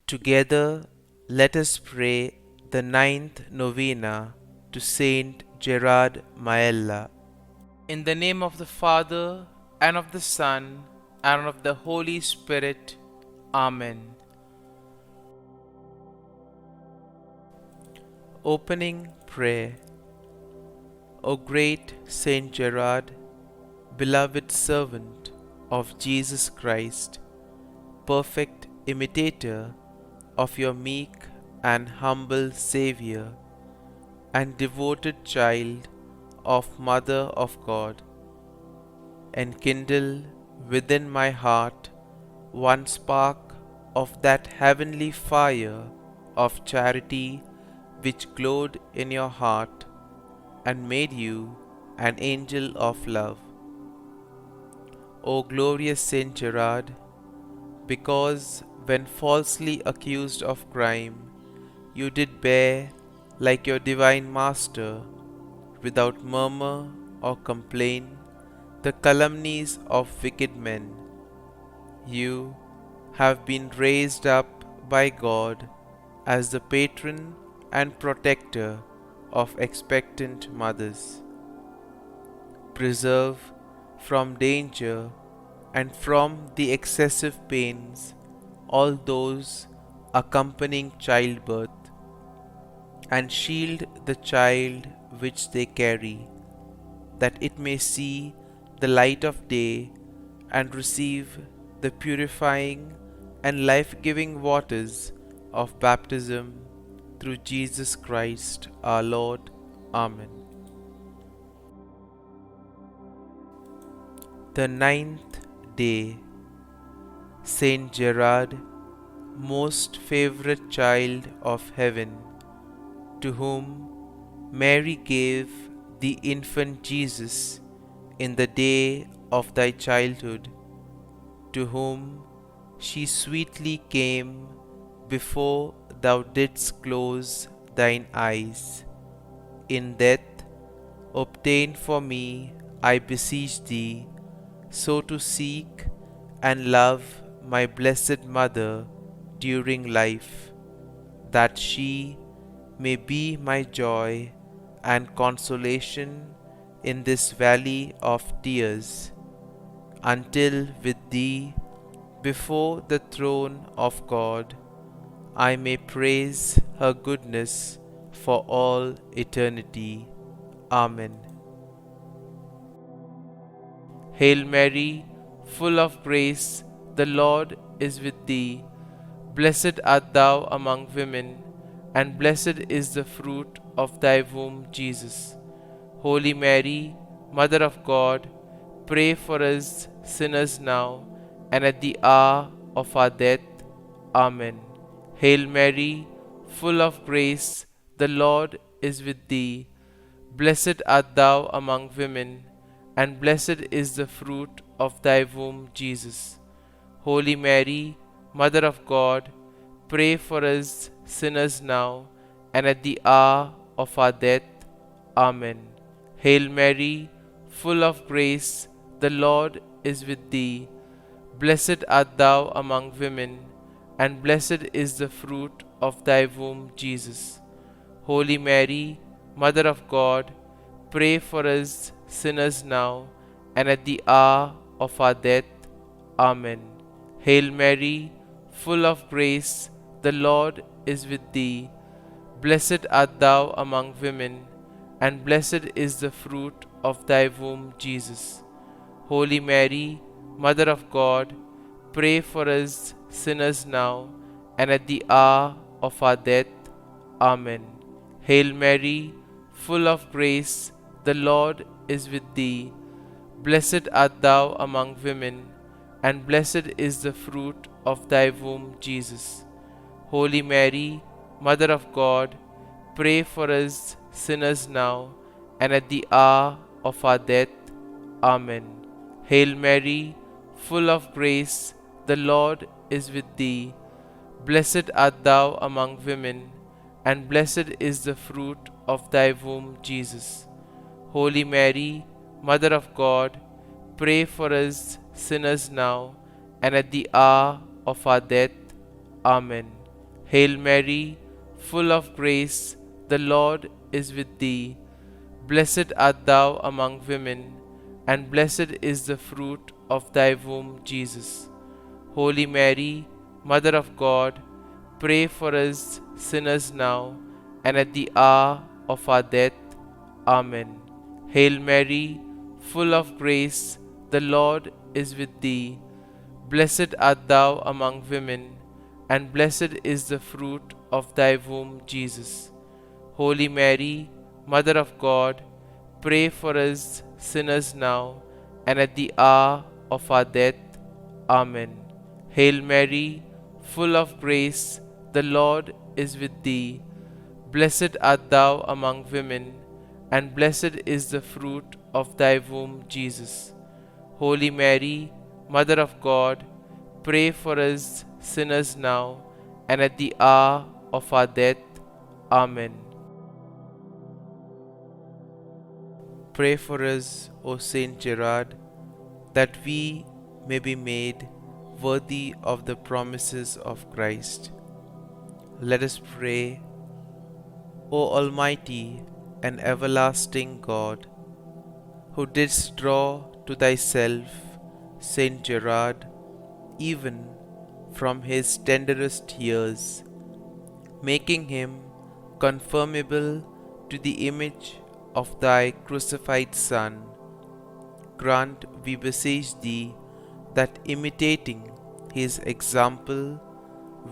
Together, let us pray the ninth novena to St Gerard Majella. In the name of the Father, and of the Son, and of the Holy Spirit. Amen. Opening Prayer. O great St Gerard, beloved servant of Jesus Christ, perfect imitator of your meek and humble Xavier, and devoted child of Mother of God, enkindle within my heart one spark of that heavenly fire of charity which glowed in your heart and made you an angel of love. O glorious St Gerard, because when falsely accused of crime, you did bear, like your divine Master, without murmur or complaint, the calumnies of wicked men. You have been raised up by God as the patron and protector of expectant mothers. Preserve from danger and from the excessive pains all those accompanying childbirth, and shield the child which they carry, that it may see the light of day and receive the purifying and life-giving waters of baptism through Jesus Christ our Lord. Amen. The ninth day. Saint Gerard, most favorite child of heaven, to whom Mary gave the infant Jesus in the day of thy childhood, to whom she sweetly came before thou didst close thine eyes. In death, obtain for me, I beseech thee, so to seek and love my blessed Mother during life, that she may be my joy and consolation in this valley of tears, until with thee before the throne of God I may praise her goodness for all eternity. Amen. Hail Mary, full of grace, the Lord is with thee. Blessed art thou among women, and blessed is the fruit of thy womb, Jesus. Holy Mary, Mother of God, pray for us sinners now and at the hour of our death. Amen. Hail Mary, full of grace, the Lord is with thee. Blessed art thou among women, and blessed is the fruit of thy womb, Jesus. Holy Mary, Mother of God, pray for us sinners now and at the hour of our death. Amen. Hail Mary, full of grace, the Lord is with thee. Blessed art thou among women, and blessed is the fruit of thy womb, Jesus. Holy Mary, Mother of God, pray for us sinners now and at the hour of our death. Amen. Hail Mary, full of grace, the Lord is with thee. Blessed art thou among women, and blessed is the fruit of thy womb, Jesus. Holy Mary, Mother of God, pray for us sinners now and at the hour of our death. Amen. Hail Mary, full of grace, the Lord is with thee. Blessed art thou among women, and blessed is the fruit of thy womb, Jesus. Holy Mary, Mother of God, pray for us sinners now and at the hour of our death. Amen. Hail Mary, full of grace, the Lord is with thee. Blessed art thou among women, and blessed is the fruit of thy womb, Jesus. Holy Mary, Mother of God, pray for us sinners now and at the hour of our death. Amen. Hail Mary, full of grace, the Lord is with thee. Blessed art thou among women, and blessed is the fruit of thy womb, Jesus. Holy Mary, Mother of God, pray for us sinners now and at the hour of our death. Amen. Hail Mary, full of grace, the Lord is with thee. Blessed art thou among women, and blessed is the fruit of thy womb, Jesus. Holy Mary, Mother of God, pray for us sinners now and at the hour of our death. Amen. Hail Mary, full of grace, the Lord is with thee. Blessed art thou among women, and blessed is the fruit of thy womb, Jesus. Holy Mary, Mother of God, pray for us sinners now and at the hour of our death. Amen. Pray for us, O St Gerard, that we may be made worthy of the promises of Christ. Let us pray. O Almighty and everlasting God, who didst draw to thyself St Gerard even from his tenderest years, making him conformable to the image of thy crucified Son, grant, we beseech thee, that imitating his example,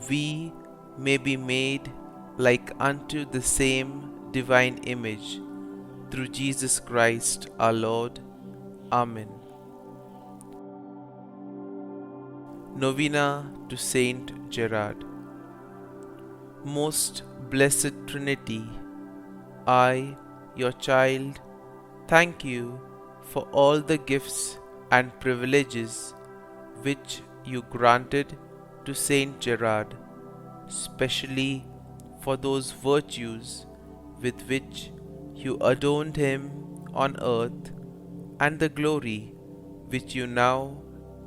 we may be made like unto the same divine image, through Jesus Christ our Lord. Amen. Novena to Saint Gerard. Most Blessed Trinity, I, your child, thank you for all the gifts and privileges which you granted to Saint Gerard, specially for those virtues with which you adorned him on earth, and the glory which you now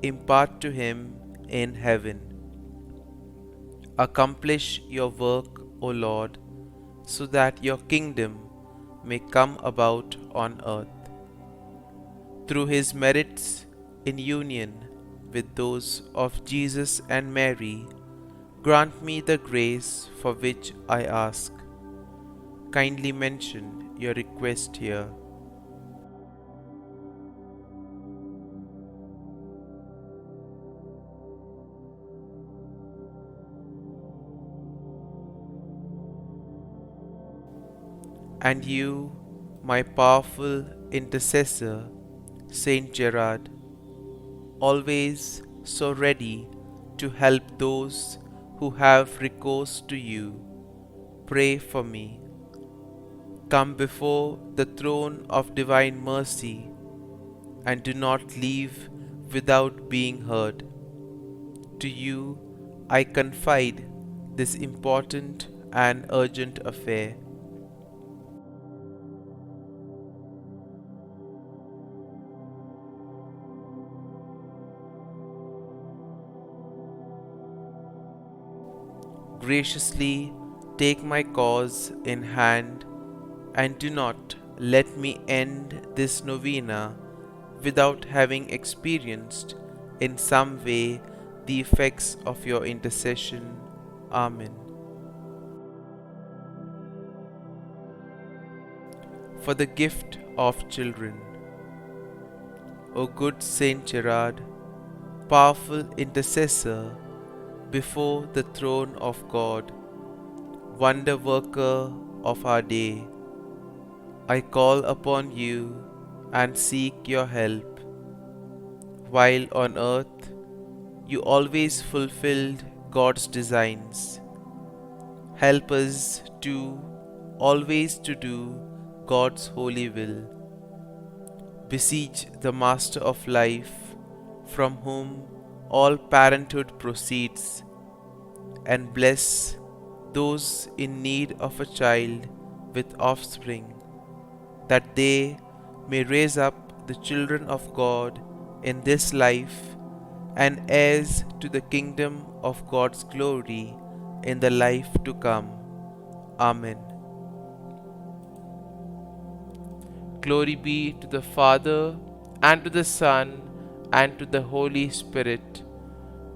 impart to him in heaven. Accomplish your work, O Lord, so that your kingdom may come about on earth. Through his merits in union with those of Jesus and Mary, grant me the grace for which I ask. Kindly mention your request here. And you, my powerful intercessor, Saint Gerard, always so ready to help those who have recourse to you, pray for me. Come before the throne of divine mercy, and do not leave without being heard. To you I confide this important and urgent affair. Graciously take my cause in hand, and do not let me end this novena without having experienced in some way the effects of your intercession. Amen. For the gift of children. O good Saint Gerard, powerful intercessor before the throne of God, wonder worker of our day, I call upon you and seek your help. While on earth you always fulfilled God's designs, help us to always to do God's holy will. Beseech the Master of life, from whom all parenthood proceeds, and bless those in need of a child with offspring, that they may raise up the children of God in this life, and heirs to the kingdom of God's glory in the life to come. Amen. Glory be to the Father, and to the Son, and to the Holy Spirit,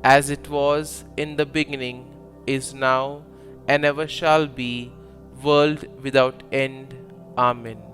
as it was in the beginning, is now, and ever shall be, world without end. Amen.